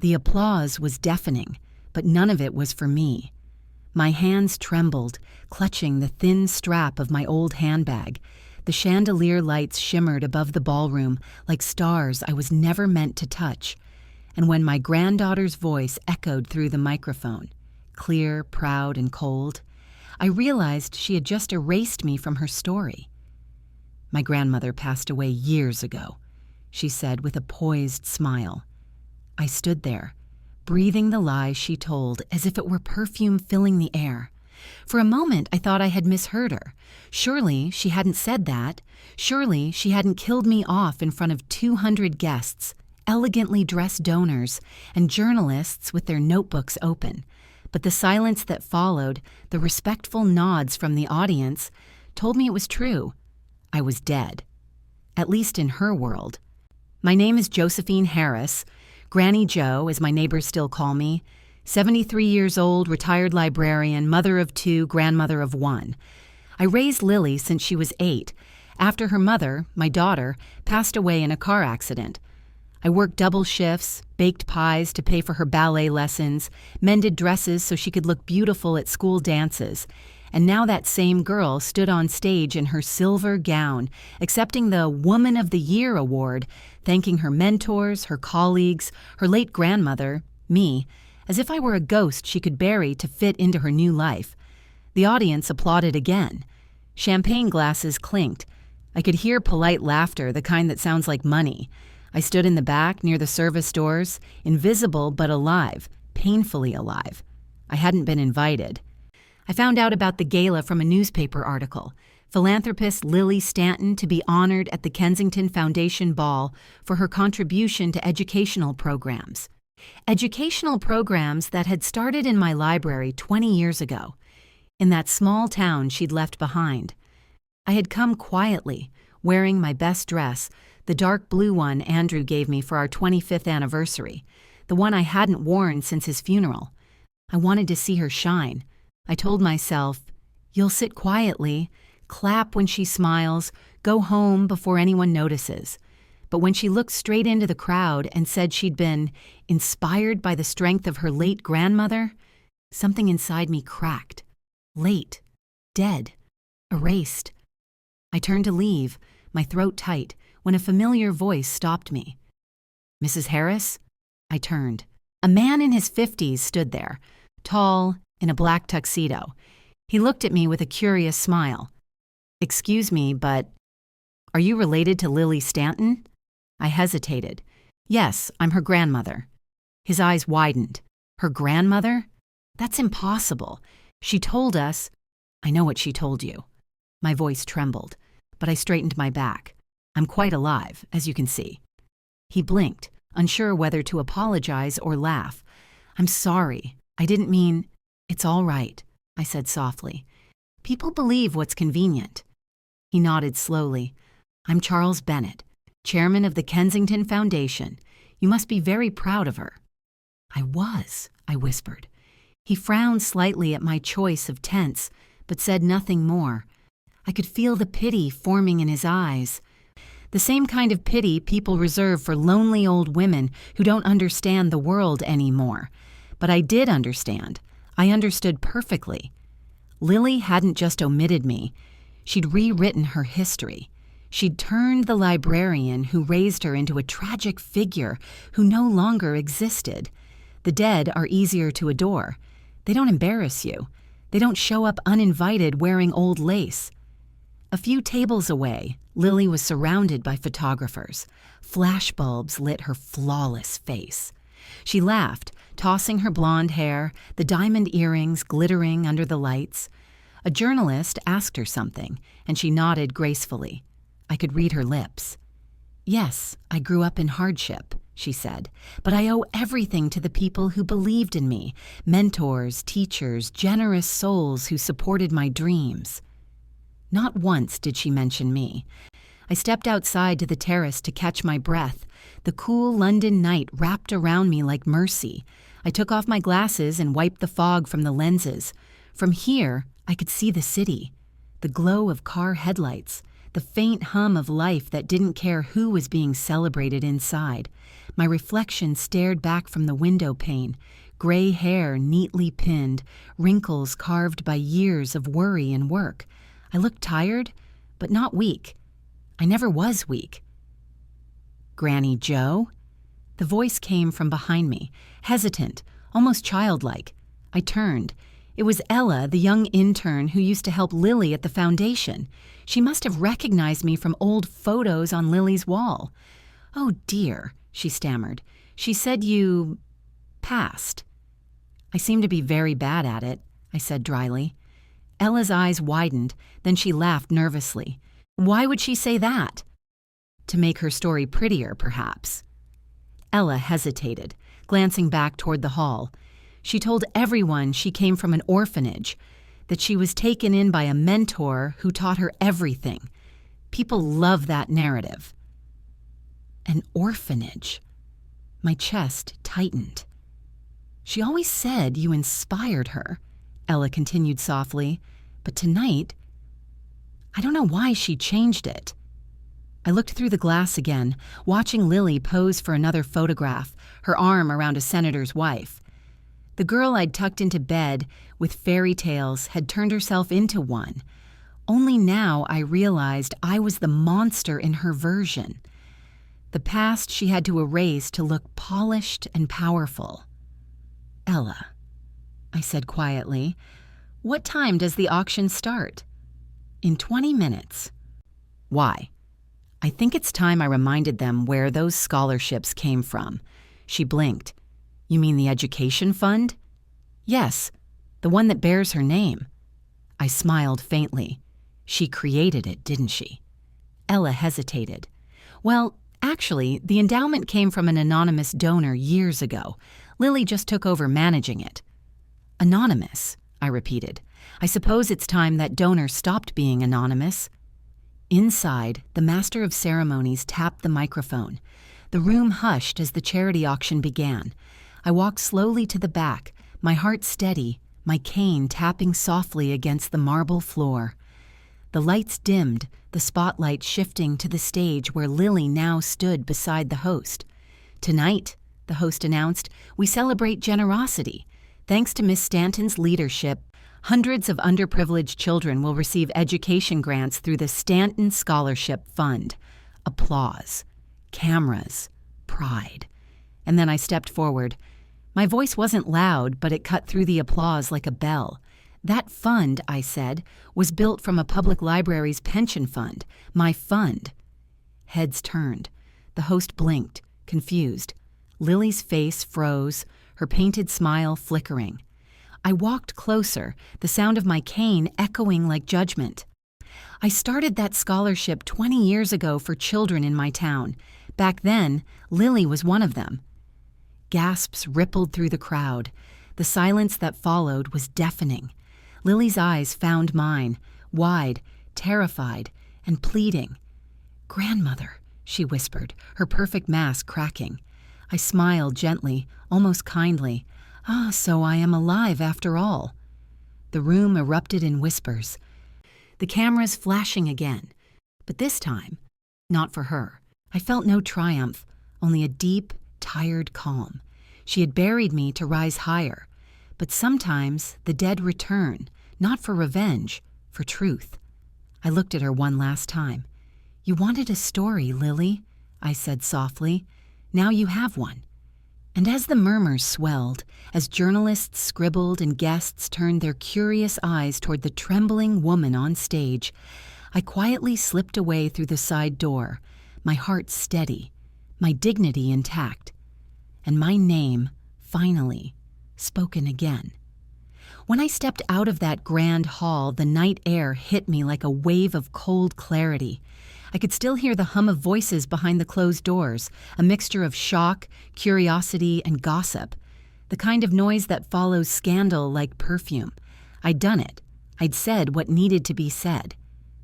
The applause was deafening, but none of it was for me. My hands trembled, clutching the thin strap of my old handbag. The chandelier lights shimmered above the ballroom like stars I was never meant to touch. And when my granddaughter's voice echoed through the microphone, clear, proud, and cold, I realized she had just erased me from her story. "My grandmother passed away years ago," she said with a poised smile. I stood there, breathing the lies she told as if it were perfume filling the air. For a moment, I thought I had misheard her. Surely she hadn't said that. Surely she hadn't killed me off in front of 200 guests, elegantly dressed donors, and journalists with their notebooks open. But the silence that followed, the respectful nods from the audience, told me it was true. I was dead. At least in her world. My name is Josephine Harris, Granny Jo, as my neighbors still call me, 73 years old, retired librarian, mother of 2, grandmother of 1. I raised Lily since she was 8, after her mother, my daughter, passed away in a car accident. I worked double shifts, baked pies to pay for her ballet lessons, mended dresses so she could look beautiful at school dances, and now that same girl stood on stage in her silver gown, accepting the Woman of the Year award, thanking her mentors, her colleagues, her late grandmother, me, as if I were a ghost she could bury to fit into her new life. The audience applauded again. Champagne glasses clinked. I could hear polite laughter, the kind that sounds like money. I stood in the back near the service doors, invisible but alive, painfully alive. I hadn't been invited. I found out about the gala from a newspaper article. Philanthropist Lily Stanton to be honored at the Kensington Foundation Ball for her contribution to educational programs. Educational programs that had started in my library 20 years ago, in that small town she'd left behind. I had come quietly, wearing my best dress, the dark blue one Andrew gave me for our 25th anniversary, the one I hadn't worn since his funeral. I wanted to see her shine. I told myself, you'll sit quietly, clap when she smiles, go home before anyone notices. But when she looked straight into the crowd and said she'd been inspired by the strength of her late grandmother, something inside me cracked. Late, dead, erased. I turned to leave, my throat tight, when a familiar voice stopped me. "Mrs. Harris?" I turned. A man in his 50s stood there, tall, in a black tuxedo. He looked at me with a curious smile. "Excuse me, but are you related to Lily Stanton?" I hesitated. "Yes, I'm her grandmother." His eyes widened. "Her grandmother? That's impossible. She told us—" "I know what she told you." My voice trembled, but I straightened my back. "I'm quite alive, as you can see." He blinked, unsure whether to apologize or laugh. "I'm sorry. I didn't mean—" "It's all right," I said softly. "People believe what's convenient." He nodded slowly. "I'm Charles Bennett, chairman of the Kensington Foundation. You must be very proud of her." "I was," I whispered. He frowned slightly at my choice of tense, but said nothing more. I could feel the pity forming in his eyes. The same kind of pity people reserve for lonely old women who don't understand the world anymore. But I did understand. I understood perfectly. Lily hadn't just omitted me. She'd rewritten her history. She'd turned the librarian who raised her into a tragic figure who no longer existed. The dead are easier to adore. They don't embarrass you. They don't show up uninvited wearing old lace. A few tables away, Lily was surrounded by photographers. Flashbulbs lit her flawless face. She laughed, tossing her blonde hair, the diamond earrings glittering under the lights. A journalist asked her something, and she nodded gracefully. I could read her lips. "Yes, I grew up in hardship," she said, "but I owe everything to the people who believed in me, mentors, teachers, generous souls who supported my dreams." Not once did she mention me. I stepped outside to the terrace to catch my breath. The cool London night wrapped around me like mercy. I took off my glasses and wiped the fog from the lenses. From here, I could see the city, the glow of car headlights, the faint hum of life that didn't care who was being celebrated inside. My reflection stared back from the window pane, gray hair neatly pinned, wrinkles carved by years of worry and work. I looked tired, but not weak. I never was weak. "Granny Joe?" The voice came from behind me, hesitant, almost childlike. I turned. It was Ella, the young intern who used to help Lily at the foundation. She must have recognized me from old photos on Lily's wall. "Oh dear," she stammered. "She said you passed." "I seem to be very bad at it," I said dryly. Ella's eyes widened, then she laughed nervously. "Why would she say that?" "To make her story prettier, perhaps." Ella hesitated, glancing back toward the hall. She told everyone she came from an orphanage, that she was taken in by a mentor who taught her everything. People love that narrative. An orphanage. My chest tightened. "She always said you inspired her," Ella continued softly, "but tonight, I don't know why she changed it." I looked through the glass again, watching Lily pose for another photograph, her arm around a senator's wife. The girl I'd tucked into bed with fairy tales had turned herself into one. Only now I realized I was the monster in her version. The past she had to erase to look polished and powerful. "Ella," I said quietly, "what time does the auction start?" "In 20 minutes. "Why?" "I think it's time I reminded them where those scholarships came from." She blinked. "You mean the education fund?" "Yes, the one that bears her name." I smiled faintly. "She created it, didn't she?" Ella hesitated. "Well, actually, the endowment came from an anonymous donor years ago. Lily just took over managing it." "Anonymous," I repeated. "I suppose it's time that donor stopped being anonymous." Inside, the master of ceremonies tapped the microphone. The room hushed as the charity auction began. I walked slowly to the back, my heart steady, my cane tapping softly against the marble floor. The lights dimmed, the spotlight shifting to the stage where Lily now stood beside the host. "Tonight," the host announced, "we celebrate generosity. Thanks to Miss Stanton's leadership, hundreds of underprivileged children will receive education grants through the Stanton Scholarship Fund." Applause. Cameras. Pride. And then I stepped forward. My voice wasn't loud, but it cut through the applause like a bell. "That fund," I said, "was built from a public library's pension fund. My fund." Heads turned. The host blinked, confused. Lily's face froze, her painted smile flickering. I walked closer, the sound of my cane echoing like judgment. "I started that scholarship 20 years ago for children in my town. Back then, Lily was one of them." Gasps rippled through the crowd. The silence that followed was deafening. Lily's eyes found mine, wide, terrified, and pleading. "Grandmother," she whispered, her perfect mask cracking. I smiled gently, almost kindly. "Ah, so I am alive after all." The room erupted in whispers. The cameras flashing again. But this time, not for her. I felt no triumph, only a deep, tired calm. She had buried me to rise higher. But sometimes the dead return, not for revenge, for truth. I looked at her one last time. "You wanted a story, Lily," I said softly. "Now you have one." And as the murmurs swelled, as journalists scribbled and guests turned their curious eyes toward the trembling woman on stage, I quietly slipped away through the side door, my heart steady, my dignity intact, and my name, finally, spoken again. When I stepped out of that grand hall, the night air hit me like a wave of cold clarity. I could still hear the hum of voices behind the closed doors, a mixture of shock, curiosity, and gossip, the kind of noise that follows scandal like perfume. I'd done it. I'd said what needed to be said.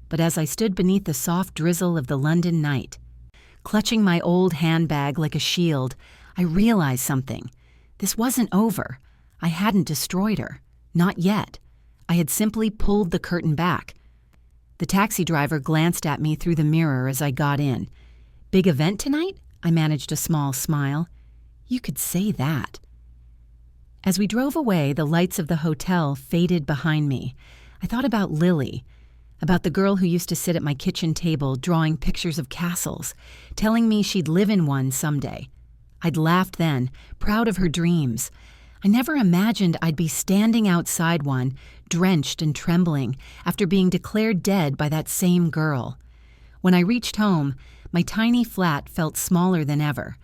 But as I stood beneath the soft drizzle of the London night, clutching my old handbag like a shield, I realized something. This wasn't over. I hadn't destroyed her. Not yet. I had simply pulled the curtain back. The taxi driver glanced at me through the mirror as I got in. "Big event tonight?" I managed a small smile. You could say that. As we drove away, the lights of the hotel faded behind me. I thought about Lily, about the girl who used to sit at my kitchen table drawing pictures of castles, telling me she'd live in one someday. I'd laughed then, proud of her dreams. I never imagined I'd be standing outside one, drenched and trembling, after being declared dead by that same girl. When I reached home, my tiny flat felt smaller than ever.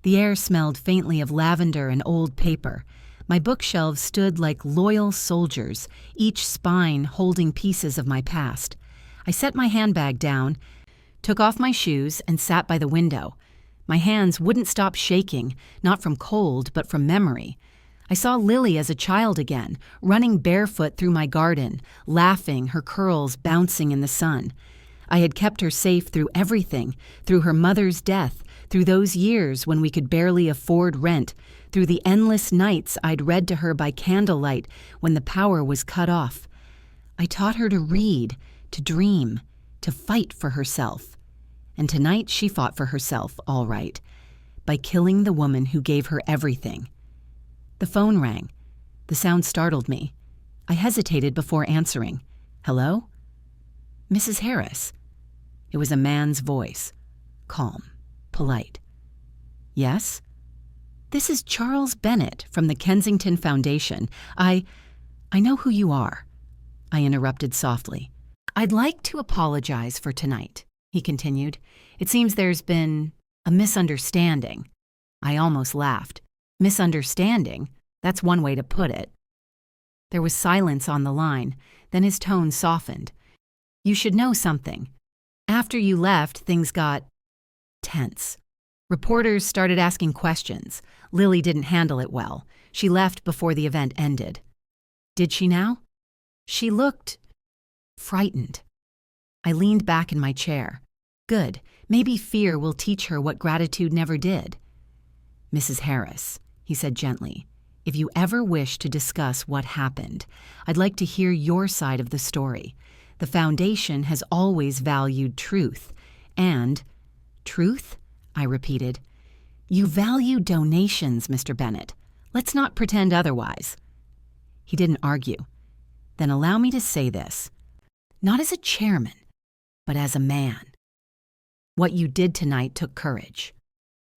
The air smelled faintly of lavender and old paper. My bookshelves stood like loyal soldiers, each spine holding pieces of my past. I set my handbag down, took off my shoes, and sat by the window. My hands wouldn't stop shaking, not from cold, but from memory. I saw Lily as a child again, running barefoot through my garden, laughing, her curls bouncing in the sun. I had kept her safe through everything, through her mother's death, through those years when we could barely afford rent, through the endless nights I'd read to her by candlelight when the power was cut off. I taught her to read, to dream, to fight for herself. And tonight she fought for herself, all right, by killing the woman who gave her everything. The phone rang. The sound startled me. I hesitated before answering. Hello? Mrs. Harris. It was a man's voice. Calm, polite. Yes? This is Charles Bennett from the Kensington Foundation. I know who you are, I interrupted softly. I'd like to apologize for tonight, he continued. It seems there's been a misunderstanding. I almost laughed. Misunderstanding? That's one way to put it. There was silence on the line, then his tone softened. You should know something. After you left, things got tense. Reporters started asking questions. Lily didn't handle it well. She left before the event ended. Did she now? She looked frightened. I leaned back in my chair. Good. Maybe fear will teach her what gratitude never did. Mrs. Harris, he said gently, if you ever wish to discuss what happened, I'd like to hear your side of the story. The Foundation has always valued truth. And truth? I repeated. You value donations, Mr. Bennett. Let's not pretend otherwise. He didn't argue. Then allow me to say this. Not as a chairman, but as a man. What you did tonight took courage.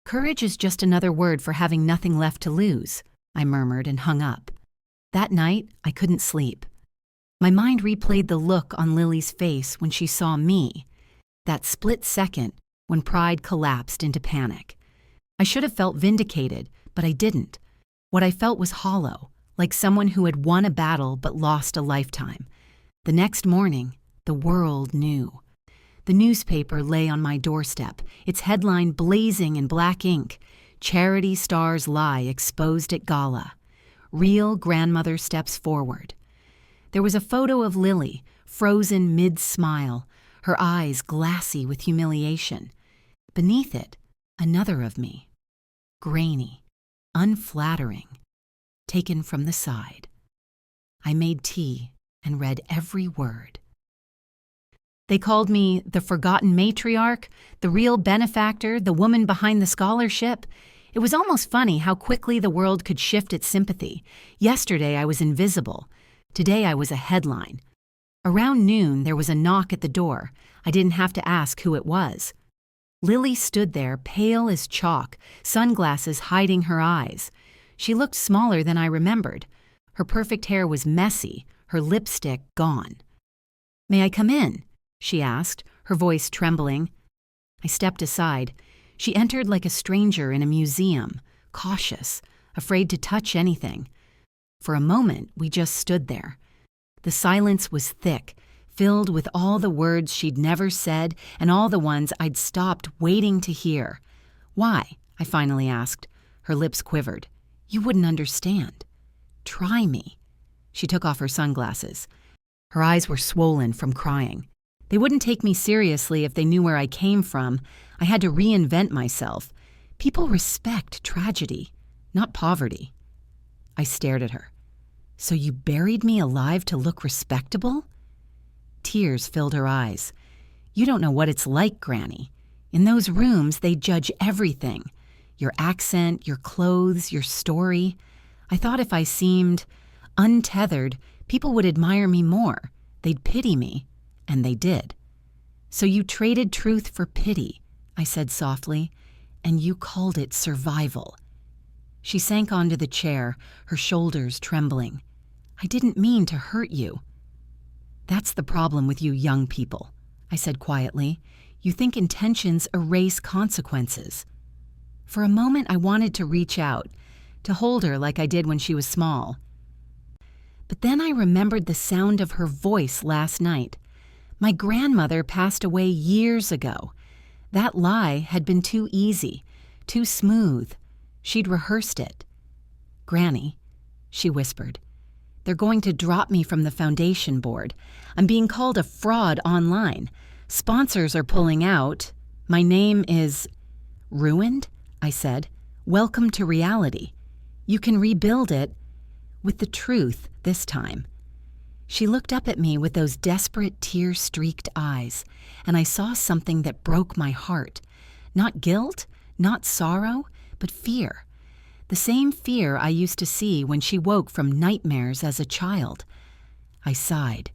Courage is just another word for having nothing left to lose, I murmured and hung up. That night, I couldn't sleep. My mind replayed the look on Lily's face when she saw me, that split second when pride collapsed into panic. I should have felt vindicated, but I didn't. What I felt was hollow, like someone who had won a battle but lost a lifetime. The next morning, the world knew. The newspaper lay on my doorstep, its headline blazing in black ink, Charity Stars Lie Exposed at Gala. Real grandmother steps forward. There was a photo of Lily, frozen mid-smile, her eyes glassy with humiliation. Beneath it, another of me, grainy, unflattering, taken from the side. I made tea and read every word. They called me the forgotten matriarch, the real benefactor, the woman behind the scholarship. It was almost funny how quickly the world could shift its sympathy. Yesterday I was invisible. Today I was a headline. Around noon there was a knock at the door. I didn't have to ask who it was. Lily stood there, pale as chalk, sunglasses hiding her eyes. She looked smaller than I remembered. Her perfect hair was messy, her lipstick gone. May I come in? She asked, her voice trembling. I stepped aside. She entered like a stranger in a museum, cautious, afraid to touch anything. For a moment, we just stood there. The silence was thick, filled with all the words she'd never said and all the ones I'd stopped waiting to hear. Why? I finally asked. Her lips quivered. You wouldn't understand. Try me. She took off her sunglasses. Her eyes were swollen from crying. They wouldn't take me seriously if they knew where I came from. I had to reinvent myself. People respect tragedy, not poverty. I stared at her. So you buried me alive to look respectable? Tears filled her eyes. You don't know what it's like, Granny. In those rooms, they judge everything. Your accent, your clothes, your story. I thought if I seemed untethered, people would admire me more. They'd pity me, and they did. So you traded truth for pity, I said softly, and you called it survival. She sank onto the chair, her shoulders trembling. I didn't mean to hurt you. That's the problem with you young people, I said quietly. You think intentions erase consequences. For a moment, I wanted to reach out, to hold her like I did when she was small. But then I remembered the sound of her voice last night. My grandmother passed away years ago. That lie had been too easy, too smooth. She'd rehearsed it. Granny, she whispered, they're going to drop me from the foundation board. I'm being called a fraud online. Sponsors are pulling out. My name is ruined, I said. Welcome to reality. You can rebuild it with the truth this time. She looked up at me with those desperate tear-streaked eyes, and I saw something that broke my heart. Not guilt, not sorrow, but fear. The same fear I used to see when she woke from nightmares as a child. I sighed.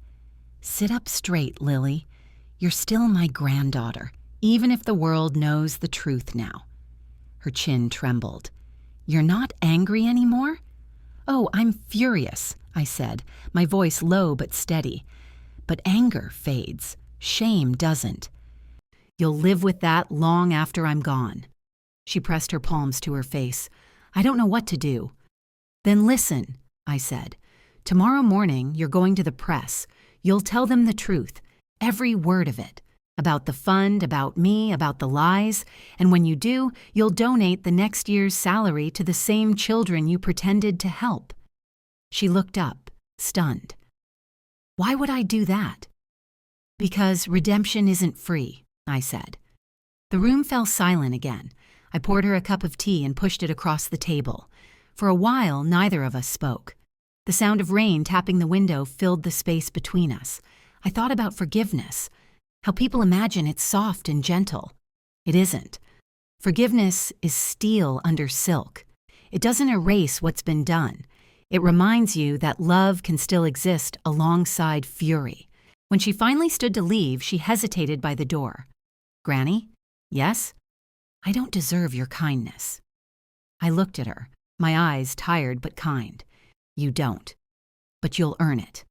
Sit up straight, Lily. You're still my granddaughter, even if the world knows the truth now. Her chin trembled. You're not angry anymore? Oh, I'm furious, I said, my voice low but steady. But anger fades. Shame doesn't. You'll live with that long after I'm gone. She pressed her palms to her face. I don't know what to do. Then listen, I said. Tomorrow morning, you're going to the press. You'll tell them the truth, every word of it. About the fund, about me, about the lies. And when you do, you'll donate the next year's salary to the same children you pretended to help. She looked up, stunned. Why would I do that? Because redemption isn't free, I said. The room fell silent again. I poured her a cup of tea and pushed it across the table. For a while, neither of us spoke. The sound of rain tapping the window filled the space between us. I thought about forgiveness, how people imagine it's soft and gentle. It isn't. Forgiveness is steel under silk. It doesn't erase what's been done. It reminds you that love can still exist alongside fury. When she finally stood to leave, she hesitated by the door. Granny? Yes? I don't deserve your kindness. I looked at her, my eyes tired but kind. You don't. But you'll earn it.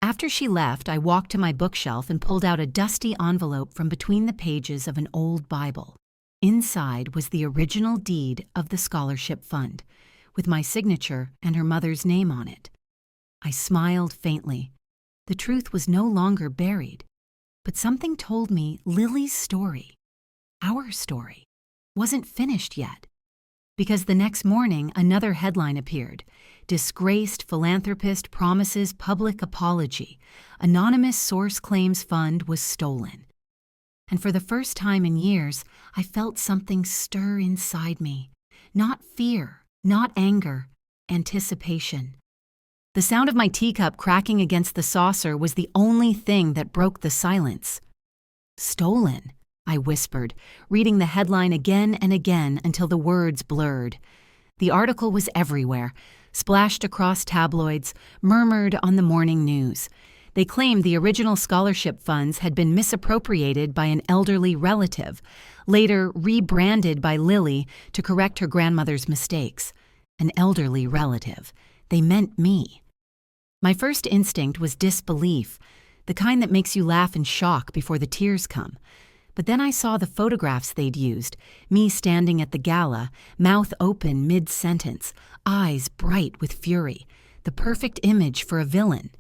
After she left, I walked to my bookshelf and pulled out a dusty envelope from between the pages of an old Bible. Inside was the original deed of the scholarship fund, with my signature and her mother's name on it. I smiled faintly. The truth was no longer buried, but something told me Lily's story, our story, wasn't finished yet. Because the next morning, another headline appeared. Disgraced philanthropist promises public apology. Anonymous source claims fund was stolen. And for the first time in years, I felt something stir inside me. Not fear, not anger, anticipation. The sound of my teacup cracking against the saucer was the only thing that broke the silence. Stolen, I whispered, reading the headline again and again until the words blurred. The article was everywhere, splashed across tabloids, murmured on the morning news. They claimed the original scholarship funds had been misappropriated by an elderly relative, later rebranded by Lily to correct her grandmother's mistakes. An elderly relative. They meant me. My first instinct was disbelief, the kind that makes you laugh in shock before the tears come. But then I saw the photographs they'd used, me standing at the gala, mouth open mid-sentence, eyes bright with fury, the perfect image for a villain.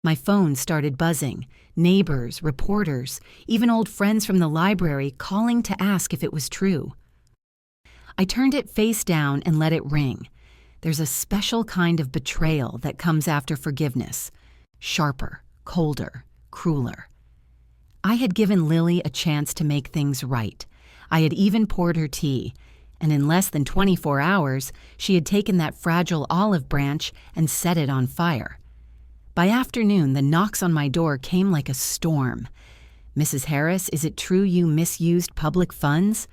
My phone started buzzing, neighbors, reporters, even old friends from the library calling to ask if it was true. I turned it face down and let it ring. There's a special kind of betrayal that comes after forgiveness. Sharper, colder, crueler. I had given Lily a chance to make things right. I had even poured her tea, and in less than 24 hours, she had taken that fragile olive branch and set it on fire. By afternoon, the knocks on my door came like a storm. Mrs. Harris, is it true you misused public funds?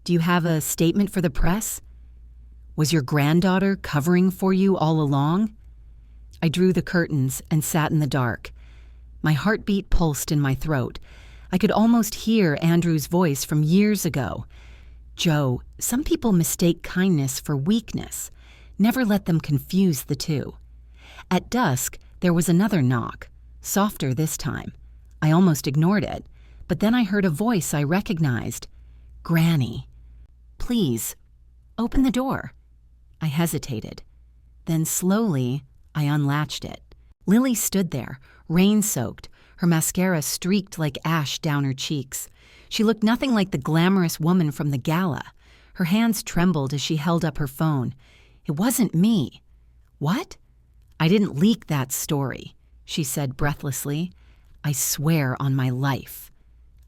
Do you have a statement for the press? Was your granddaughter covering for you all along? I drew the curtains and sat in the dark. My heartbeat pulsed in my throat. I could almost hear Andrew's voice from years ago. Joe, some people mistake kindness for weakness. Never let them confuse the two. At dusk, there was another knock, softer this time. I almost ignored it, but then I heard a voice I recognized. Granny. Please, open the door. I hesitated. Then slowly, I unlatched it. Lily stood there, rain-soaked, her mascara streaked like ash down her cheeks. She looked nothing like the glamorous woman from the Gala. Her hands trembled as she held up her phone. It wasn't me. What? I didn't leak that story, she said breathlessly. I swear on my life.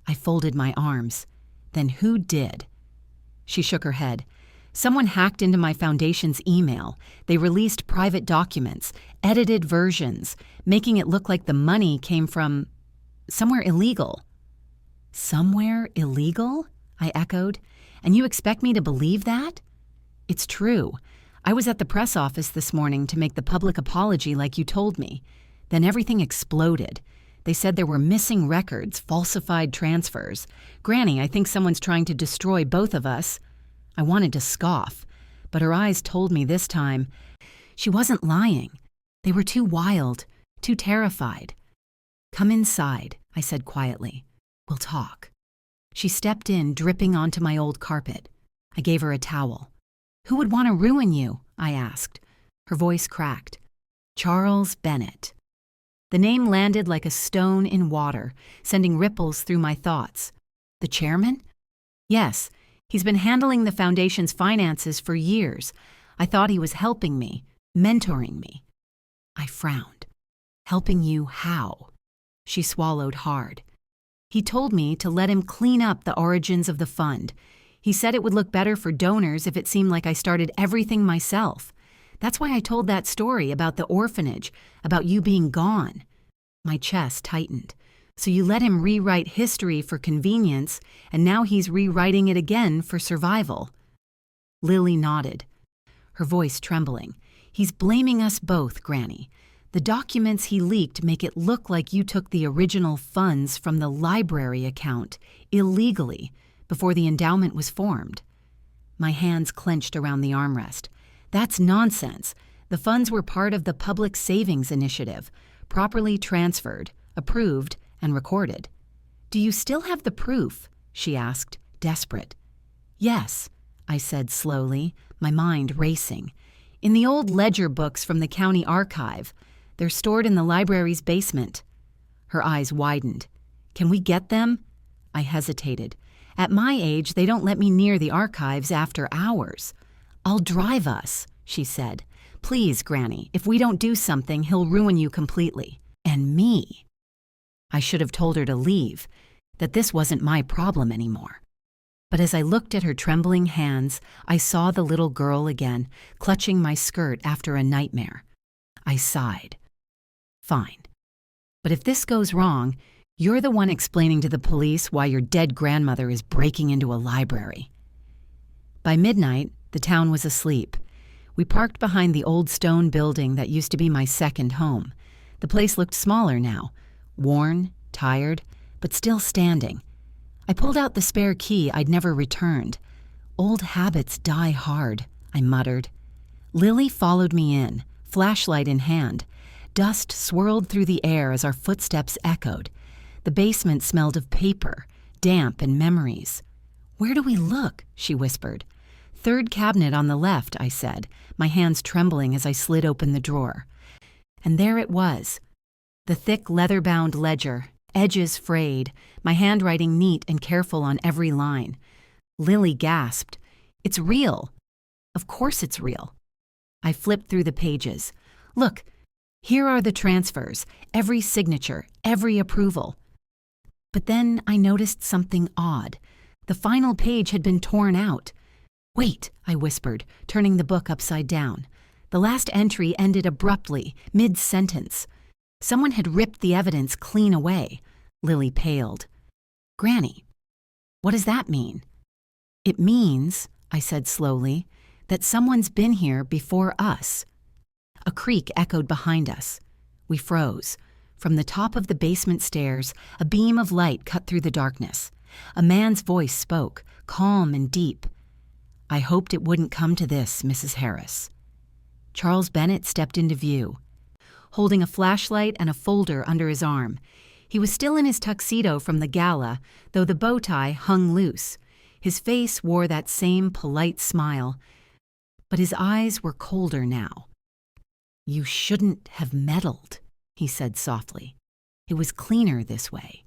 I folded my arms. Then who did? She shook her head. Someone hacked into my foundation's email. They released private documents, edited versions, making it look like the money came from somewhere illegal. Somewhere illegal? I echoed. And you expect me to believe that? It's true. I was at the press office this morning to make the public apology like you told me. Then everything exploded. They said there were missing records, falsified transfers. Granny, I think someone's trying to destroy both of us. I wanted to scoff, but her eyes told me this time she wasn't lying. They were too wild, too terrified. Come inside, I said quietly. We'll talk. She stepped in, dripping onto my old carpet. I gave her a towel. Who would want to ruin you? I asked. Her voice cracked. Charles Bennett. The name landed like a stone in water, sending ripples through my thoughts. The chairman? Yes. He's been handling the foundation's finances for years. I thought he was helping me, mentoring me. I frowned. Helping you how? She swallowed hard. He told me to let him clean up the origins of the fund. He said it would look better for donors if it seemed like I started everything myself. That's why I told that story about the orphanage, about you being gone. My chest tightened. So you let him rewrite history for convenience, and now he's rewriting it again for survival. Lily nodded, her voice trembling. He's blaming us both, Granny. The documents he leaked make it look like you took the original funds from the library account, illegally, before the endowment was formed. My hands clenched around the armrest. That's nonsense. The funds were part of the Public Savings Initiative, properly transferred, approved, and recorded. Do you still have the proof? She asked, desperate. Yes, I said slowly, my mind racing. In the old ledger books from the county archive. They're stored in the library's basement. Her eyes widened. Can we get them? I hesitated. At my age, they don't let me near the archives after hours. I'll drive us, she said. Please, Granny, if we don't do something, he'll ruin you completely. And me. I should have told her to leave, that this wasn't my problem anymore. But as I looked at her trembling hands, I saw the little girl again, clutching my skirt after a nightmare. I sighed. Fine. But if this goes wrong, you're the one explaining to the police why your dead grandmother is breaking into a library. By midnight, the town was asleep. We parked behind the old stone building that used to be my second home. The place looked smaller now, worn, tired, but still standing. I pulled out the spare key I'd never returned. Old habits die hard, I muttered. Lily followed me in, flashlight in hand. Dust swirled through the air as our footsteps echoed. The basement smelled of paper, damp and memories. Where do we look? She whispered. Third cabinet on the left, I said, my hands trembling as I slid open the drawer. And there it was. The thick leather-bound ledger, edges frayed, my handwriting neat and careful on every line. Lily gasped. It's real. Of course it's real. I flipped through the pages. Look, here are the transfers, every signature, every approval. But then I noticed something odd. The final page had been torn out. Wait, I whispered, turning the book upside down. The last entry ended abruptly, mid-sentence. Someone had ripped the evidence clean away. Lily paled. Granny, what does that mean? It means, I said slowly, that someone's been here before us. A creak echoed behind us. We froze. From the top of the basement stairs, a beam of light cut through the darkness. A man's voice spoke, calm and deep. I hoped it wouldn't come to this, Mrs. Harris. Charles Bennett stepped into view, holding a flashlight and a folder under his arm. He was still in his tuxedo from the gala, though the bow tie hung loose. His face wore that same polite smile, but his eyes were colder now. You shouldn't have meddled, he said softly. It was cleaner this way.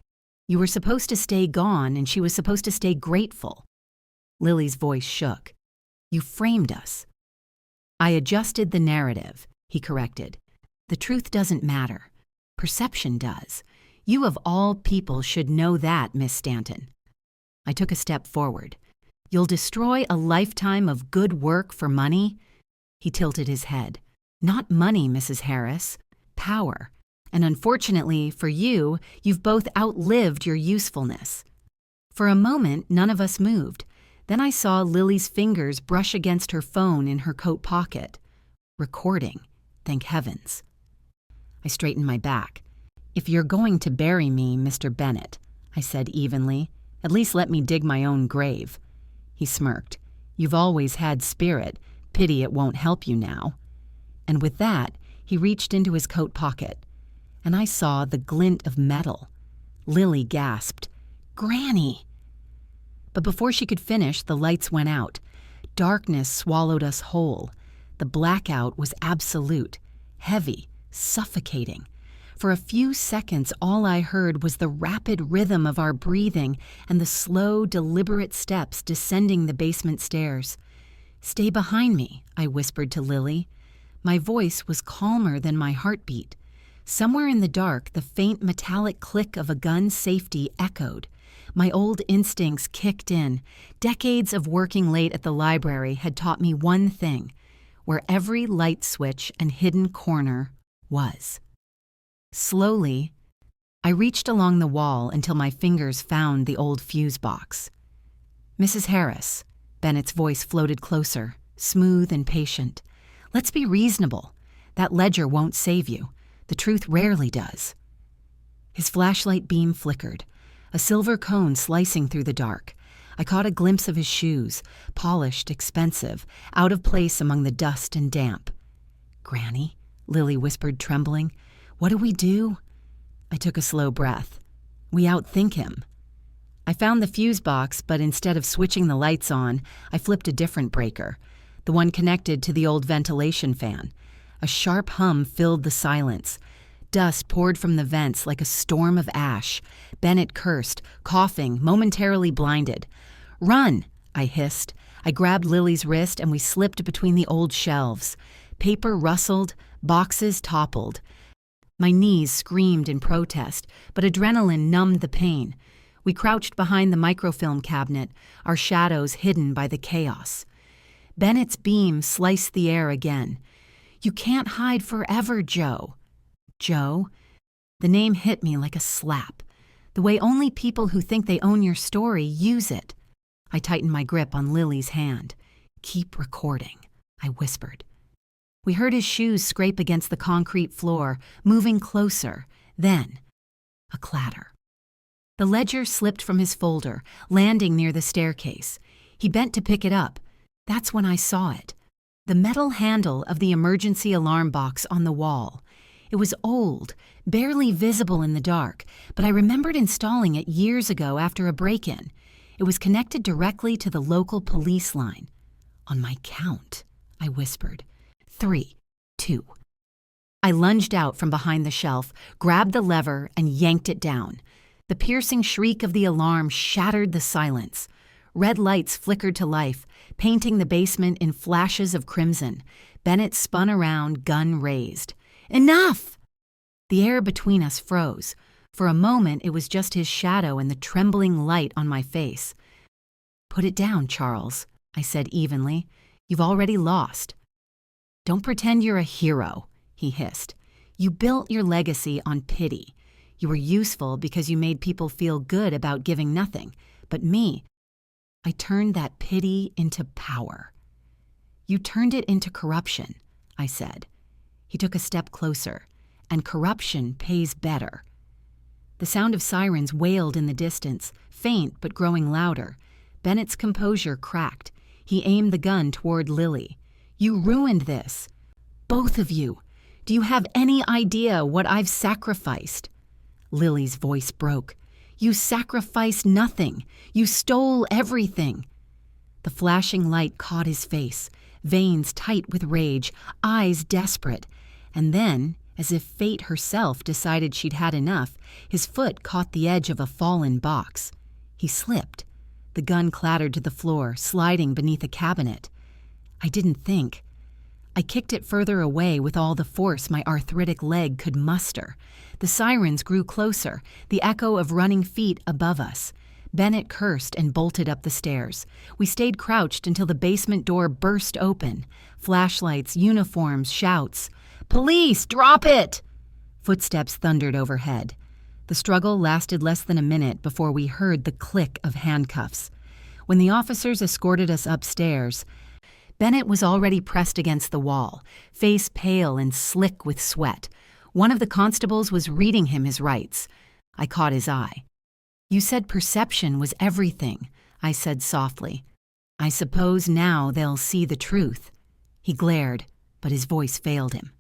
You were supposed to stay gone, and she was supposed to stay grateful. Lily's voice shook. You framed us. I adjusted the narrative, he corrected. The truth doesn't matter. Perception does. You of all people should know that, Miss Stanton. I took a step forward. You'll destroy a lifetime of good work for money? He tilted his head. Not money, Mrs. Harris. Power. And unfortunately for you, you've both outlived your usefulness. For a moment, none of us moved. Then I saw Lily's fingers brush against her phone in her coat pocket. Recording. Thank heavens. I straightened my back. If you're going to bury me, Mr. Bennett, I said evenly, at least let me dig my own grave. He smirked. You've always had spirit. Pity it won't help you now. And with that, he reached into his coat pocket, and I saw the glint of metal. Lily gasped, Granny! But before she could finish, the lights went out. Darkness swallowed us whole. The blackout was absolute, heavy, suffocating. For a few seconds, all I heard was the rapid rhythm of our breathing and the slow, deliberate steps descending the basement stairs. Stay behind me, I whispered to Lily. My voice was calmer than my heartbeat. Somewhere in the dark, the faint metallic click of a gun's safety echoed. My old instincts kicked in. Decades of working late at the library had taught me one thing, where every light switch and hidden corner was. Slowly, I reached along the wall until my fingers found the old fuse box. Mrs. Harris, Bennett's voice floated closer, smooth and patient. Let's be reasonable. That ledger won't save you. The truth rarely does. His flashlight beam flickered, a silver cone slicing through the dark. I caught a glimpse of his shoes, polished, expensive, out of place among the dust and damp. Granny, Lily whispered, trembling. What do we do? I took a slow breath. We outthink him. I found the fuse box, but instead of switching the lights on, I flipped a different breaker, the one connected to the old ventilation fan. A sharp hum filled the silence. Dust poured from the vents like a storm of ash. Bennett cursed, coughing, momentarily blinded. Run, I hissed. I grabbed Lily's wrist and we slipped between the old shelves. Paper rustled, boxes toppled. My knees screamed in protest, but adrenaline numbed the pain. We crouched behind the microfilm cabinet, our shadows hidden by the chaos. Bennett's beam sliced the air again. You can't hide forever, Joe. Joe? The name hit me like a slap. The way only people who think they own your story use it. I tightened my grip on Lily's hand. Keep recording, I whispered. We heard his shoes scrape against the concrete floor, moving closer. Then, a clatter. The ledger slipped from his folder, landing near the staircase. He bent to pick it up. That's when I saw it. The metal handle of the emergency alarm box on the wall. It was old, barely visible in the dark, but I remembered installing it years ago after a break-in. It was connected directly to the local police line. On my count, I whispered. 3, 2. I lunged out from behind the shelf, grabbed the lever, and yanked it down. The piercing shriek of the alarm shattered the silence. Red lights flickered to life, painting the basement in flashes of crimson. Bennett spun around, gun raised. Enough! The air between us froze. For a moment, it was just his shadow and the trembling light on my face. Put it down, Charles, I said evenly. You've already lost. Don't pretend you're a hero, he hissed. You built your legacy on pity. You were useful because you made people feel good about giving nothing. But me, I turned that pity into power. You turned it into corruption, I said. He took a step closer, and corruption pays better. The sound of sirens wailed in the distance, faint but growing louder. Bennett's composure cracked. He aimed the gun toward Lily. You ruined this. Both of you. Do you have any idea what I've sacrificed? Lily's voice broke. You sacrificed nothing. You stole everything. The flashing light caught his face, veins tight with rage, eyes desperate. And then, as if fate herself decided she'd had enough, his foot caught the edge of a fallen box. He slipped. The gun clattered to the floor, sliding beneath a cabinet. I didn't think. I kicked it further away with all the force my arthritic leg could muster. The sirens grew closer, the echo of running feet above us. Bennett cursed and bolted up the stairs. We stayed crouched until the basement door burst open. Flashlights, uniforms, shouts. Police, drop it! Footsteps thundered overhead. The struggle lasted less than a minute before we heard the click of handcuffs. When the officers escorted us upstairs, Bennett was already pressed against the wall, face pale and slick with sweat. One of the constables was reading him his rights. I caught his eye. You said perception was everything, I said softly. I suppose now they'll see the truth. He glared, but his voice failed him.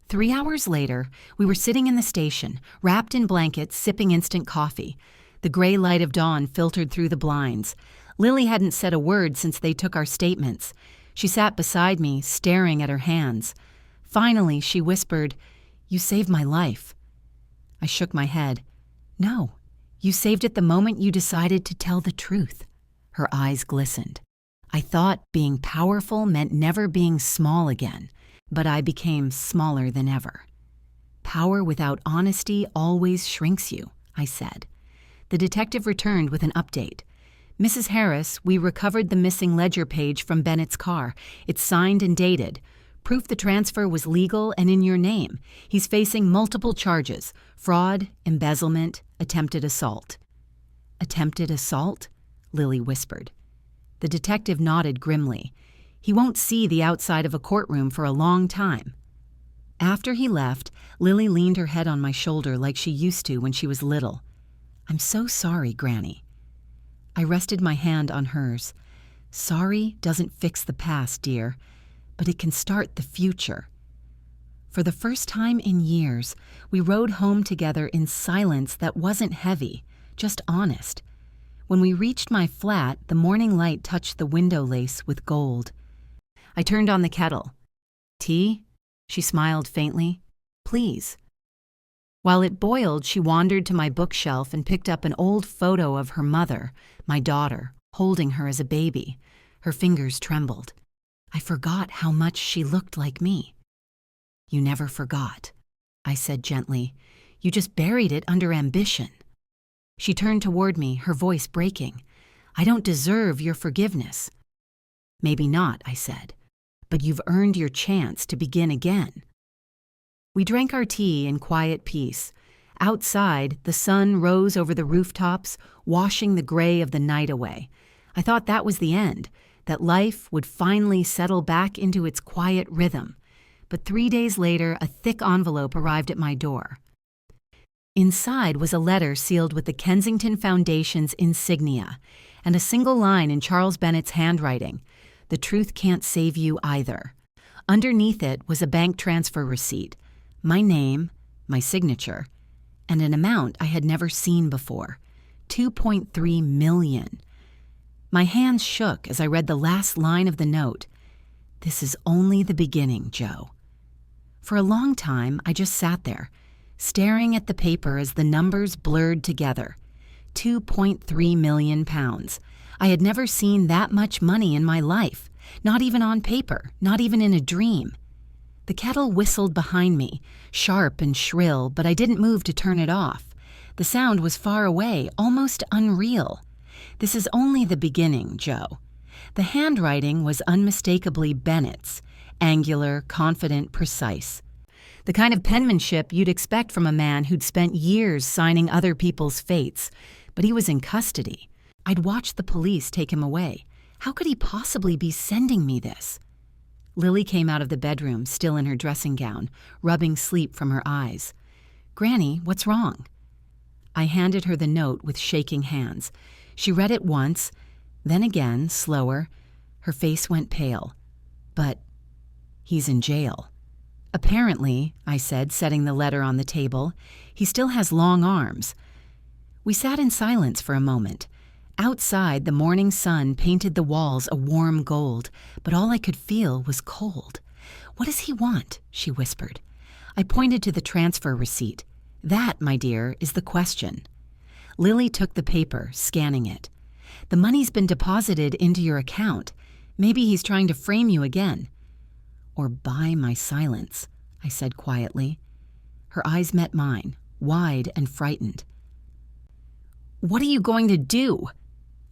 3 hours later, we were sitting in the station, wrapped in blankets, sipping instant coffee. The gray light of dawn filtered through the blinds. Lily hadn't said a word since they took our statements. She sat beside me, staring at her hands. Finally, she whispered, You saved my life. I shook my head. No, you saved it the moment you decided to tell the truth. Her eyes glistened. I thought being powerful meant never being small again, but I became smaller than ever. Power without honesty always shrinks you, I said. The detective returned with an update. Mrs. Harris, we recovered the missing ledger page from Bennett's car. It's signed and dated. Proof the transfer was legal and in your name. He's facing multiple charges: fraud, embezzlement, attempted assault. Attempted assault? Lily whispered. The detective nodded grimly. He won't see the outside of a courtroom for a long time. After he left, Lily leaned her head on my shoulder like she used to when she was little. I'm so sorry, Granny. I rested my hand on hers. Sorry doesn't fix the past, dear, but it can start the future. For the first time in years, we rode home together in silence that wasn't heavy, just honest. When we reached my flat, the morning light touched the window lace with gold. I turned on the kettle. Tea? She smiled faintly. Please. While it boiled, she wandered to my bookshelf and picked up an old photo of her mother, my daughter, holding her as a baby. Her fingers trembled. I forgot how much she looked like me. You never forgot, I said gently. You just buried it under ambition. She turned toward me, her voice breaking. I don't deserve your forgiveness. Maybe not, I said, but you've earned your chance to begin again. We drank our tea in quiet peace. Outside, the sun rose over the rooftops, washing the gray of the night away. I thought that was the end, that life would finally settle back into its quiet rhythm. But 3 days later, a thick envelope arrived at my door. Inside was a letter sealed with the Kensington Foundation's insignia, and a single line in Charles Bennett's handwriting: The truth can't save you either. Underneath it was a bank transfer receipt, my name, my signature, and an amount I had never seen before, $2.3 million. My hands shook as I read the last line of the note. This is only the beginning, Joe. For a long time, I just sat there, staring at the paper as the numbers blurred together. 2.3 million pounds. I had never seen that much money in my life, not even on paper, not even in a dream. The kettle whistled behind me, sharp and shrill, but I didn't move to turn it off. The sound was far away, almost unreal. This is only the beginning, Joe. The handwriting was unmistakably Bennett's, angular, confident, precise. The kind of penmanship you'd expect from a man who'd spent years signing other people's fates. But he was in custody. I'd watched the police take him away. How could he possibly be sending me this? Lily came out of the bedroom, still in her dressing gown, rubbing sleep from her eyes. "Granny, what's wrong?" I handed her the note with shaking hands. She read it once, then again, slower. Her face went pale. "But he's in jail." "Apparently," I said, setting the letter on the table. "He still has long arms." We sat in silence for a moment. Outside, the morning sun painted the walls a warm gold, but all I could feel was cold. "What does he want?" she whispered. I pointed to the transfer receipt. "That, my dear, is the question." Lily took the paper, scanning it. "The money's been deposited into your account. Maybe he's trying to frame you again." "Or buy my silence," I said quietly. Her eyes met mine, wide and frightened. "What are you going to do?"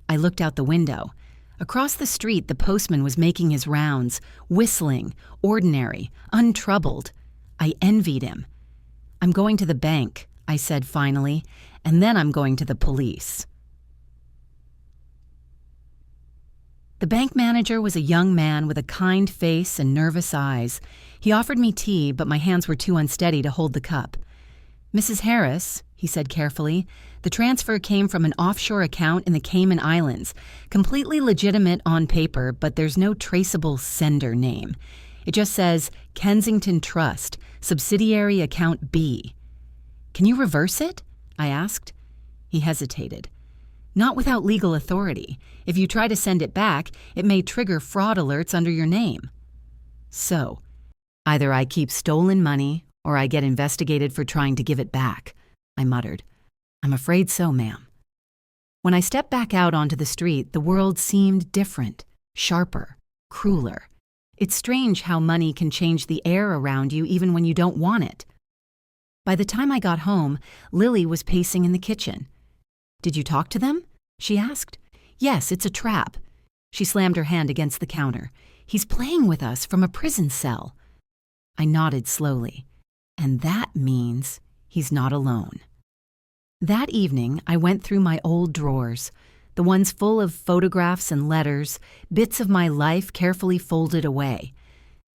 I looked out the window. Across the street, the postman was making his rounds, whistling, ordinary, untroubled. I envied him. "I'm going to the bank," I said finally, "and then I'm going to the police." The bank manager was a young man with a kind face and nervous eyes. He offered me tea, but my hands were too unsteady to hold the cup. "Mrs. Harris," he said carefully, "the transfer came from an offshore account in the Cayman Islands, completely legitimate on paper, but there's no traceable sender name. It just says Kensington Trust, subsidiary account B." "Can you reverse it?" I asked. He hesitated. "Not without legal authority. If you try to send it back, it may trigger fraud alerts under your name." "So, either I keep stolen money or I get investigated for trying to give it back," I muttered. "I'm afraid so, ma'am." When I stepped back out onto the street, the world seemed different, sharper, crueler. It's strange how money can change the air around you even when you don't want it. By the time I got home, Lily was pacing in the kitchen. "Did you talk to them?" she asked. "Yes, it's a trap." She slammed her hand against the counter. "He's playing with us from a prison cell." I nodded slowly. "And that means he's not alone." That evening, I went through my old drawers, the ones full of photographs and letters, bits of my life carefully folded away.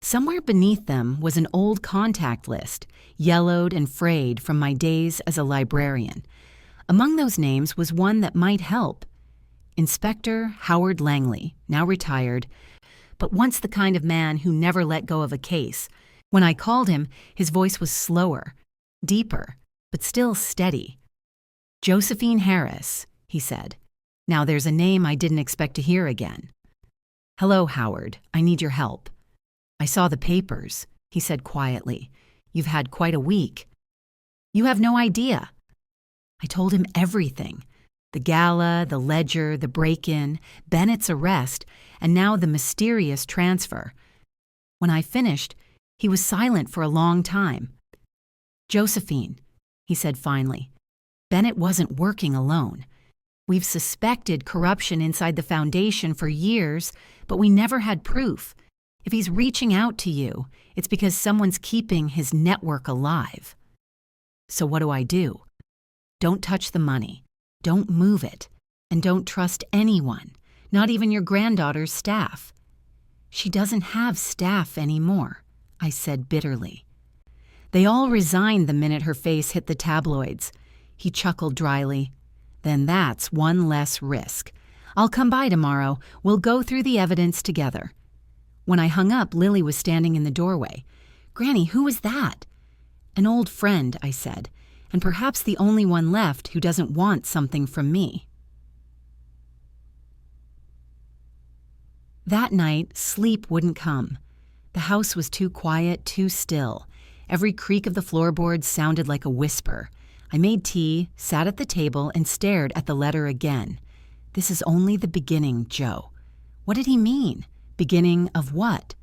Somewhere beneath them was an old contact list, yellowed and frayed from my days as a librarian. Among those names was one that might help. Inspector Howard Langley, now retired, but once the kind of man who never let go of a case. When I called him, his voice was slower, deeper, but still steady. "Josephine Harris," he said. Now there's a name I didn't expect to hear again. "Hello, Howard. I need your help." "I saw the papers," he said quietly. "You've had quite a week." "You have no idea." I told him everything. The Gala, the ledger, the break-in, Bennett's arrest, and now the mysterious transfer. When I finished, he was silent for a long time. "Josephine," he said finally, "Bennett wasn't working alone. We've suspected corruption inside the foundation for years, but we never had proof. If he's reaching out to you, it's because someone's keeping his network alive." "So what do I do?" "Don't touch the money. Don't move it. And don't trust anyone, not even your granddaughter's staff." "She doesn't have staff anymore," I said bitterly. "They all resigned the minute her face hit the tabloids." He chuckled dryly. "Then that's one less risk. I'll come by tomorrow. We'll go through the evidence together." When I hung up, Lily was standing in the doorway. "Granny, who was that?" "An old friend," I said, "and perhaps the only one left who doesn't want something from me." That night, sleep wouldn't come. The house was too quiet, too still. Every creak of the floorboards sounded like a whisper. I made tea, sat at the table, and stared at the letter again. "This is only the beginning, Joe." What did he mean? Beginning of what?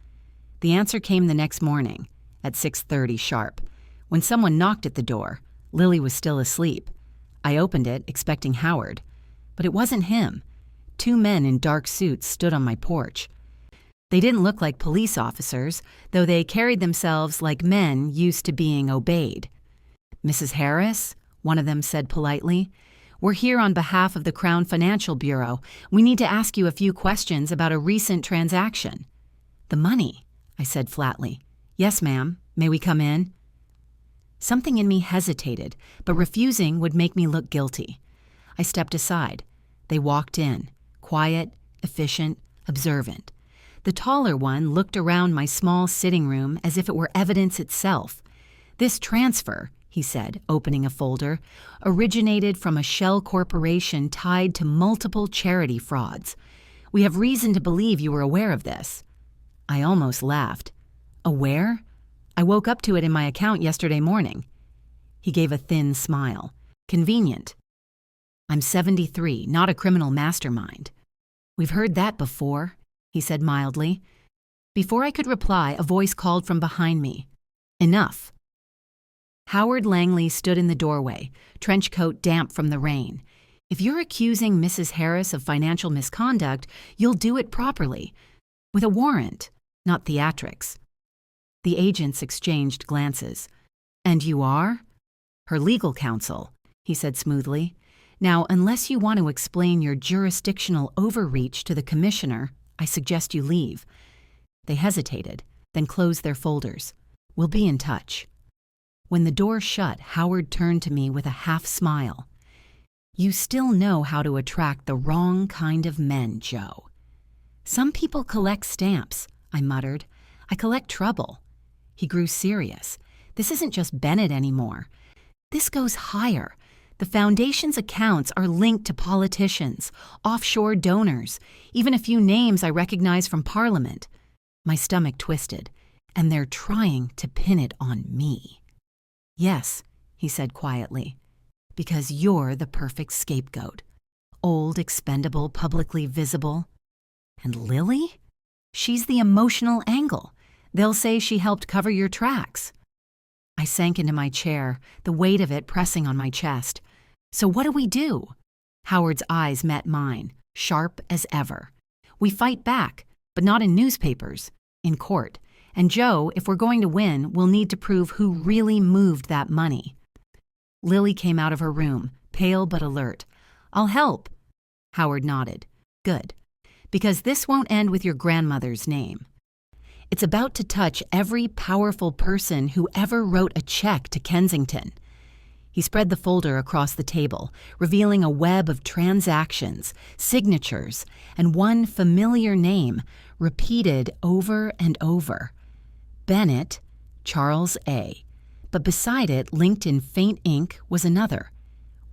The answer came the next morning, at 6:30 sharp. When someone knocked at the door, Lily was still asleep. I opened it, expecting Howard. But it wasn't him. 2 men in dark suits stood on my porch. They didn't look like police officers, though they carried themselves like men used to being obeyed. "Mrs. Harris," one of them said politely, "we're here on behalf of the Crown Financial Bureau. We need to ask you a few questions about a recent transaction." "The money," I said flatly. "Yes, ma'am. May we come in?" Something in me hesitated, but refusing would make me look guilty. I stepped aside. They walked in, quiet, efficient, observant. The taller one looked around my small sitting room as if it were evidence itself. "This transfer," he said, opening a folder, "originated from a shell corporation tied to multiple charity frauds. We have reason to believe you were aware of this." I almost laughed. "Aware? I woke up to it in my account yesterday morning." He gave a thin smile. "Convenient. I'm 73, not a criminal mastermind." "We've heard that before," he said mildly. Before I could reply, a voice called from behind me. "Enough." Howard Langley stood in the doorway, trench coat damp from the rain. "If you're accusing Mrs. Harris of financial misconduct, you'll do it properly, with a warrant, not theatrics." The agents exchanged glances. "And you are?" "Her legal counsel," he said smoothly. "Now, unless you want to explain your jurisdictional overreach to the commissioner, I suggest you leave." They hesitated, then closed their folders. "We'll be in touch." When the door shut, Howard turned to me with a half smile. "You still know how to attract the wrong kind of men, Joe." "Some people collect stamps," I muttered. "I collect trouble." He grew serious. "This isn't just Bennett anymore. This goes higher. The Foundation's accounts are linked to politicians, offshore donors, even a few names I recognize from Parliament." My stomach twisted. "And they're trying to pin it on me." "Yes," he said quietly, "because you're the perfect scapegoat. Old, expendable, publicly visible. And Lily? She's the emotional angle. They'll say she helped cover your tracks." I sank into my chair, the weight of it pressing on my chest. "So what do we do?" Howard's eyes met mine, sharp as ever. "We fight back, but not in newspapers, in court. And Joe, if we're going to win, we'll need to prove who really moved that money." Lily came out of her room, pale but alert. "I'll help." Howard nodded. "Good. Because this won't end with your grandmother's name. It's about to touch every powerful person who ever wrote a check to Kensington." He spread the folder across the table, revealing a web of transactions, signatures, and one familiar name, repeated over and over. Bennett, Charles A. But beside it, linked in faint ink, was another.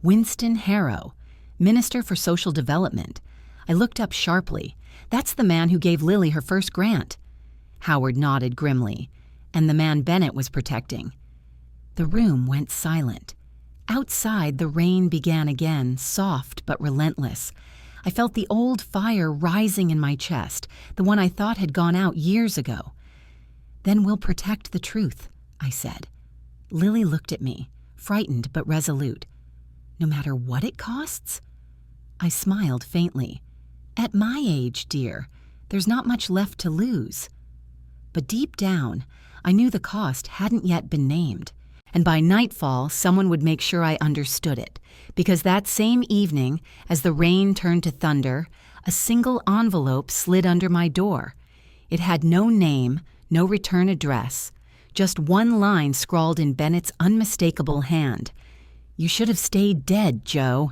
Winston Harrow, Minister for Social Development. I looked up sharply. "That's the man who gave Lily her first grant." Howard nodded grimly. "And the man Bennett was protecting." The room went silent. Outside, the rain began again, soft but relentless. I felt the old fire rising in my chest, the one I thought had gone out years ago. "Then we'll protect the truth," I said. Lily looked at me, frightened but resolute. "No matter what it costs?" I smiled faintly. "At my age, dear, there's not much left to lose." But deep down, I knew the cost hadn't yet been named. And by nightfall, someone would make sure I understood it, because that same evening, as the rain turned to thunder, a single envelope slid under my door. It had no name, no return address, just one line scrawled in Bennett's unmistakable hand. "You should have stayed dead, Joe."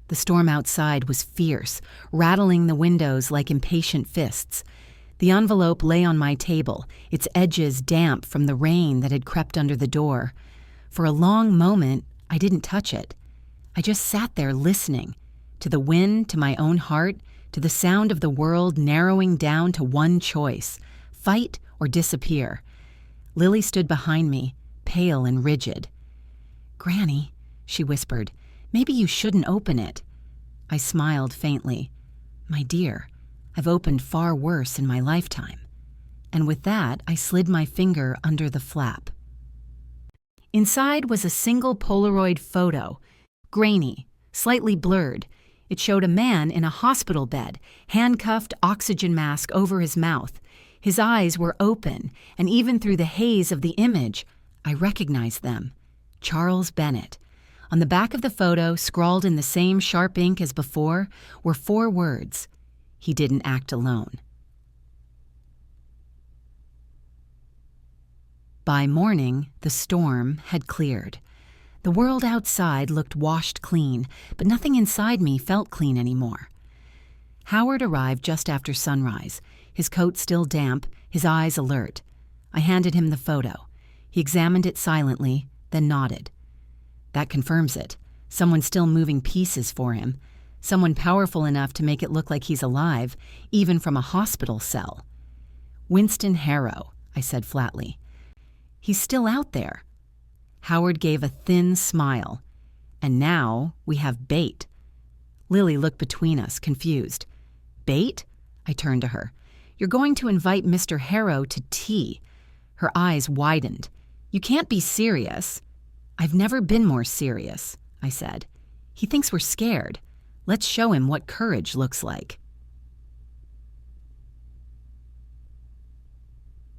The storm outside was fierce, rattling the windows like impatient fists. The envelope lay on my table, its edges damp from the rain that had crept under the door. For a long moment, I didn't touch it. I just sat there listening, to the wind, to my own heart, to the sound of the world narrowing down to one choice: fight or disappear. Lily stood behind me, pale and rigid. "Granny," she whispered, "maybe you shouldn't open it." I smiled faintly. "My dear, I've opened far worse in my lifetime." And with that, I slid my finger under the flap. Inside was a single Polaroid photo, grainy, slightly blurred. It showed a man in a hospital bed, handcuffed, oxygen mask over his mouth. His eyes were open, and even through the haze of the image, I recognized them. Charles Bennett. On the back of the photo, scrawled in the same sharp ink as before, were 4 words. He didn't act alone. By morning, the storm had cleared. The world outside looked washed clean, but nothing inside me felt clean anymore. Howard arrived just after sunrise, his coat still damp, his eyes alert. I handed him the photo. He examined it silently, then nodded. That confirms it. Someone's still moving pieces for him. Someone powerful enough to make it look like he's alive, even from a hospital cell. Winston Harrow, I said flatly. He's still out there. Howard gave a thin smile. And now we have bait. Lily looked between us, confused. Bait? I turned to her. You're going to invite Mr. Harrow to tea. Her eyes widened. You can't be serious. I've never been more serious, I said. He thinks we're scared. Let's show him what courage looks like.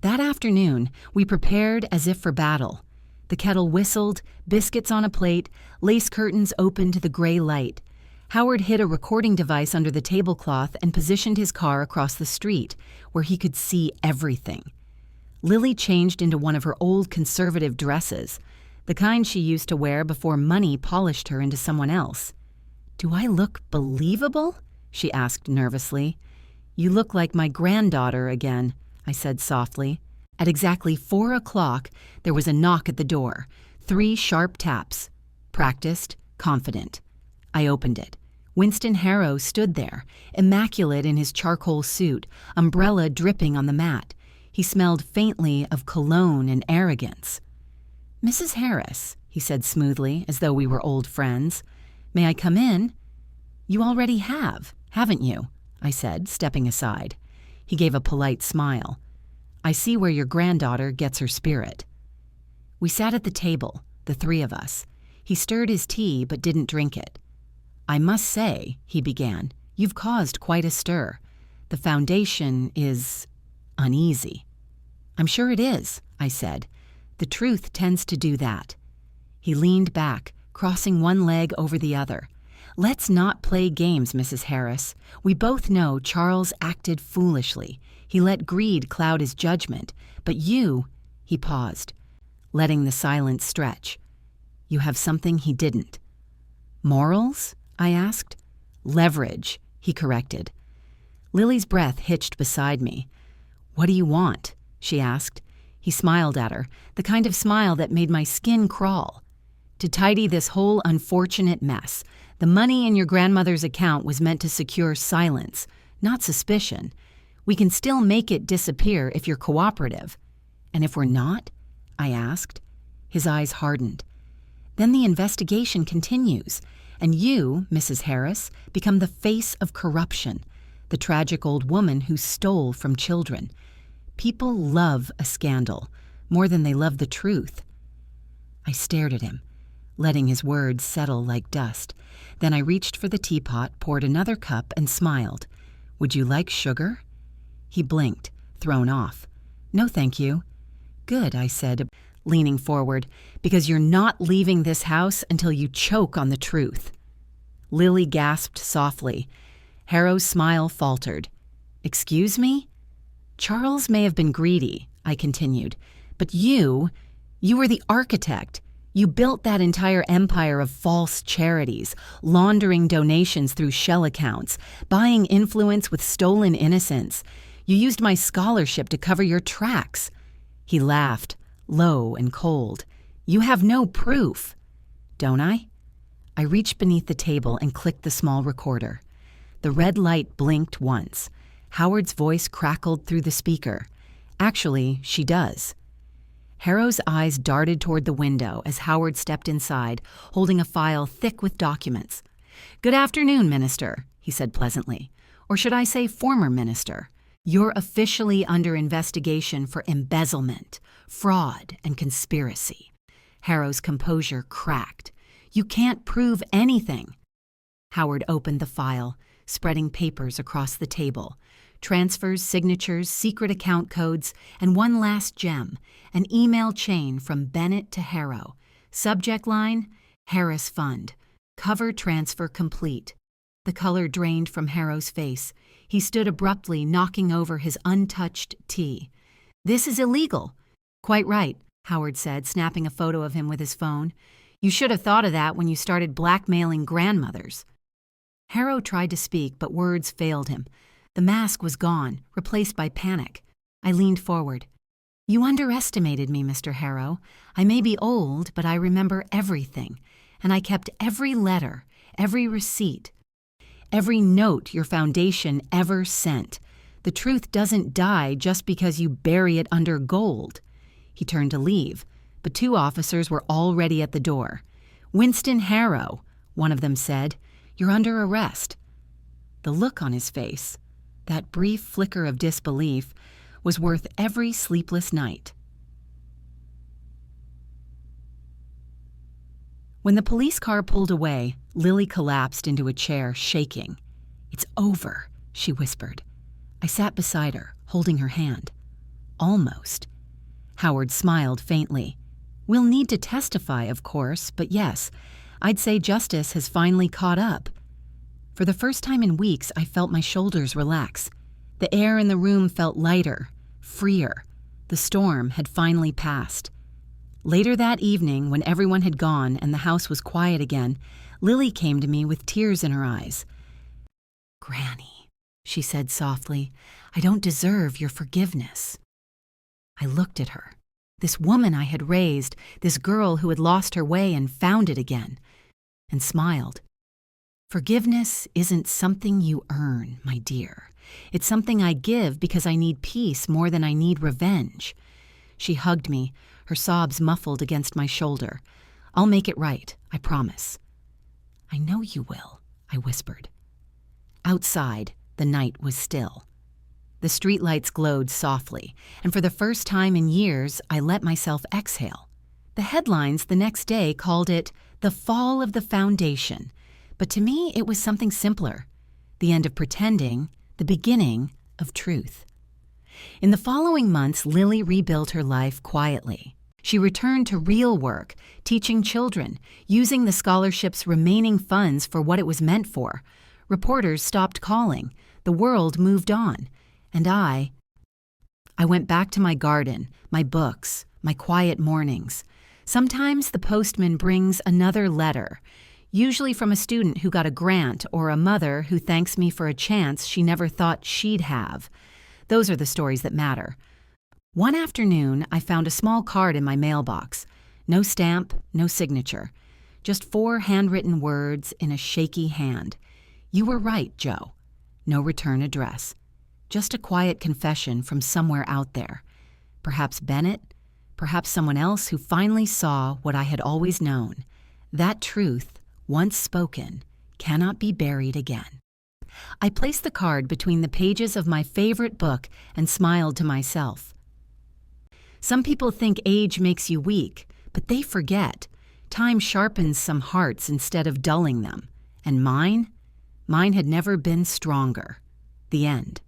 That afternoon, we prepared as if for battle. The kettle whistled, biscuits on a plate, lace curtains opened to the gray light. Howard hid a recording device under the tablecloth and positioned his car across the street, where he could see everything. Lily changed into one of her old conservative dresses, the kind she used to wear before money polished her into someone else. Do I look believable? She asked nervously. You look like my granddaughter again, I said softly. At exactly 4 o'clock, there was a knock at the door. 3 sharp taps. Practiced, confident. I opened it. Winston Harrow stood there, immaculate in his charcoal suit, umbrella dripping on the mat. He smelled faintly of cologne and arrogance. Mrs. Harris, he said smoothly, as though we were old friends. May I come in? You already have, haven't you? I said, stepping aside. He gave a polite smile. I see where your granddaughter gets her spirit. We sat at the table, the 3 of us. He stirred his tea but didn't drink it. I must say, he began, you've caused quite a stir. The foundation is uneasy. I'm sure it is, I said. The truth tends to do that. He leaned back, crossing one leg over the other. Let's not play games, Mrs. Harris. We both know Charles acted foolishly. He let greed cloud his judgment. But you, he paused, letting the silence stretch. You have something he didn't. Morals? I asked. Leverage, he corrected. Lily's breath hitched beside me. What do you want? She asked. He smiled at her, the kind of smile that made my skin crawl. To tidy this whole unfortunate mess, the money in your grandmother's account was meant to secure silence, not suspicion. We can still make it disappear if you're cooperative. And if we're not? I asked. His eyes hardened. Then the investigation continues, and you, Mrs. Harris, become the face of corruption, the tragic old woman who stole from children. People love a scandal more than they love the truth. I stared at him, letting his words settle like dust. Then I reached for the teapot, poured another cup, and smiled. Would you like sugar? He blinked, thrown off. No, thank you. Good, I said, leaning forward, because you're not leaving this house until you choke on the truth. Lily gasped softly. Harrow's smile faltered. Excuse me? Charles may have been greedy, I continued, but you were the architect. You built that entire empire of false charities, laundering donations through shell accounts, buying influence with stolen innocence. You used my scholarship to cover your tracks. He laughed, low and cold. You have no proof. Don't I? I reached beneath the table and clicked the small recorder. The red light blinked once. Howard's voice crackled through the speaker. Actually, she does. Harrow's eyes darted toward the window as Howard stepped inside, holding a file thick with documents. Good afternoon, Minister, he said pleasantly. Or should I say former Minister? You're officially under investigation for embezzlement, fraud, and conspiracy. Harrow's composure cracked. You can't prove anything. Howard opened the file, spreading papers across the table. Transfers, signatures, secret account codes, and one last gem, an email chain from Bennett to Harrow. Subject line, Harris Fund. Cover transfer complete. The color drained from Harrow's face. He stood abruptly, knocking over his untouched tea. "This is illegal." "Quite right," Howard said, snapping a photo of him with his phone. "You should have thought of that when you started blackmailing grandmothers." Harrow tried to speak, but words failed him. The mask was gone, replaced by panic. I leaned forward. "You underestimated me, Mr. Harrow. I may be old, but I remember everything. And I kept every letter, every receipt, every note your foundation ever sent. The truth doesn't die just because you bury it under gold." He turned to leave, but two officers were already at the door. "Winston Harrow," one of them said, "you're under arrest." The look on his face, that brief flicker of disbelief, was worth every sleepless night. When the police car pulled away, Lily collapsed into a chair, shaking. "It's over," she whispered. I sat beside her, holding her hand. "Almost." Howard smiled faintly. "We'll need to testify, of course, but yes, I'd say justice has finally caught up." For the first time in weeks, I felt my shoulders relax. The air in the room felt lighter, freer. The storm had finally passed. Later that evening, when everyone had gone and the house was quiet again, Lily came to me with tears in her eyes. "Granny," she said softly, "I don't deserve your forgiveness." I looked at her. This woman I had raised, this girl who had lost her way and found it again, and smiled. "Forgiveness isn't something you earn, my dear. It's something I give because I need peace more than I need revenge." She hugged me, her sobs muffled against my shoulder. "I'll make it right, I promise." "I know you will," I whispered. Outside, the night was still. The streetlights glowed softly, and for the first time in years, I let myself exhale. The headlines the next day called it "The Fall of the Foundation," but to me it was something simpler. The end of pretending, the beginning of truth. In the following months, Lily rebuilt her life quietly. She returned to real work, teaching children, using the scholarship's remaining funds for what it was meant for. Reporters stopped calling. The world moved on. And I went back to my garden, my books, my quiet mornings. Sometimes the postman brings another letter, usually from a student who got a grant or a mother who thanks me for a chance she never thought she'd have. Those are the stories that matter. One afternoon, I found a small card in my mailbox. No stamp, no signature. Just 4 handwritten words in a shaky hand. "You were right, Joe." No return address. Just a quiet confession from somewhere out there. Perhaps Bennett, perhaps someone else who finally saw what I had always known. That truth, once spoken, cannot be buried again. I placed the card between the pages of my favorite book and smiled to myself. Some people think age makes you weak, but they forget. Time sharpens some hearts instead of dulling them. And mine had never been stronger. The end.